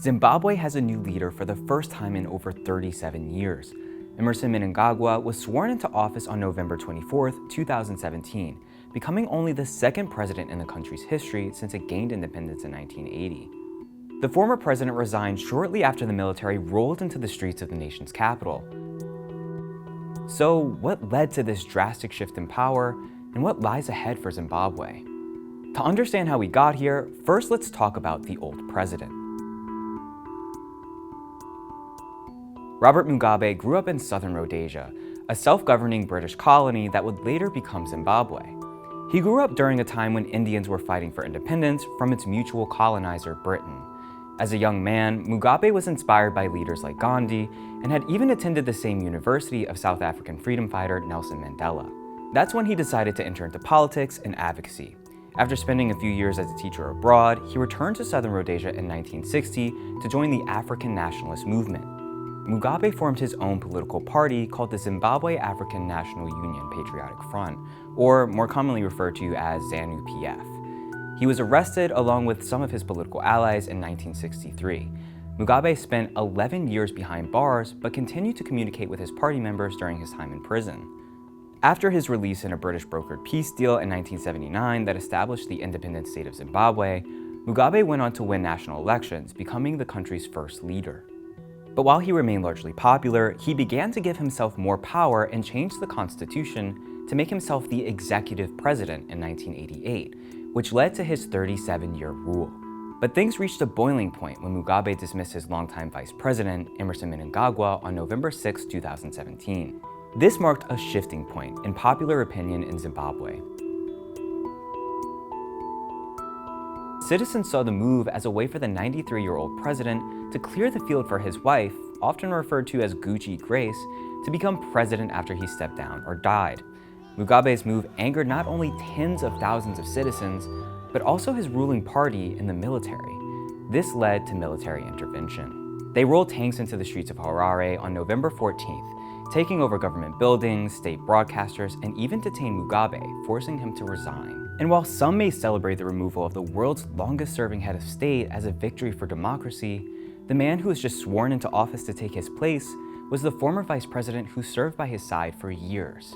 Zimbabwe has a new leader for the first time in over 37 years. Emmerson Mnangagwa was sworn into office on November 24, 2017, becoming only the second president in the country's history since it gained independence in 1980. The former president resigned shortly after the military rolled into the streets of the nation's capital. So, what led to this drastic shift in power, and what lies ahead for Zimbabwe? To understand how we got here, first let's talk about the old president. Robert Mugabe grew up in southern Rhodesia, a self-governing British colony that would later become Zimbabwe. He grew up during a time when Indians were fighting for independence from its mutual colonizer, Britain. As a young man, Mugabe was inspired by leaders like Gandhi and had even attended the same university of South African freedom fighter Nelson Mandela. That's when he decided to enter into politics and advocacy. After spending a few years as a teacher abroad, he returned to southern Rhodesia in 1960 to join the African nationalist movement. Mugabe formed his own political party called the Zimbabwe African National Union Patriotic Front, or more commonly referred to as ZANU-PF. He was arrested along with some of his political allies in 1963. Mugabe spent 11 years behind bars, but continued to communicate with his party members during his time in prison. After his release in a British-brokered peace deal in 1979 that established the independent state of Zimbabwe, Mugabe went on to win national elections, becoming the country's first leader. But while he remained largely popular, he began to give himself more power and changed the constitution to make himself the executive president in 1988, which led to his 37-year rule. But things reached a boiling point when Mugabe dismissed his longtime vice president, Emmerson Mnangagwa, on November 6, 2017. This marked a shifting point in popular opinion in Zimbabwe. Citizens saw the move as a way for the 93-year-old president to clear the field for his wife, often referred to as Gucci Grace, to become president after he stepped down or died. Mugabe's move angered not only tens of thousands of citizens, but also his ruling party and the military. This led to military intervention. They rolled tanks into the streets of Harare on November 14th, taking over government buildings, state broadcasters, and even detained Mugabe, forcing him to resign. And while some may celebrate the removal of the world's longest-serving head of state as a victory for democracy, the man who was just sworn into office to take his place was the former vice president who served by his side for years.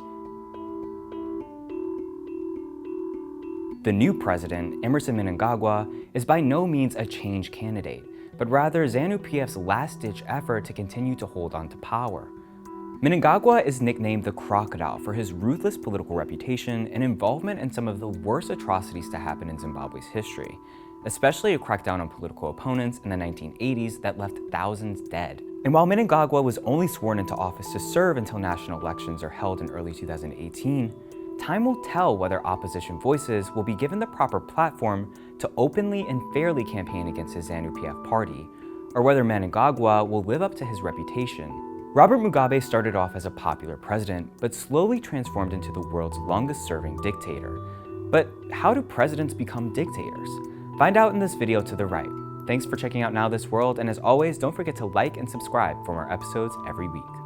The new president, Emmerson Mnangagwa, is by no means a change candidate, but rather ZANU-PF's last-ditch effort to continue to hold on to power. Mnangagwa is nicknamed the Crocodile for his ruthless political reputation and involvement in some of the worst atrocities to happen in Zimbabwe's history, especially a crackdown on political opponents in the 1980s that left thousands dead. And while Mnangagwa was only sworn into office to serve until national elections are held in early 2018, time will tell whether opposition voices will be given the proper platform to openly and fairly campaign against his ZANU-PF party, or whether Mnangagwa will live up to his reputation. Robert Mugabe started off as a popular president, but slowly transformed into the world's longest-serving dictator. But how do presidents become dictators? Find out in this video to the right. Thanks for checking out Now This World, and as always, don't forget to like and subscribe for more episodes every week.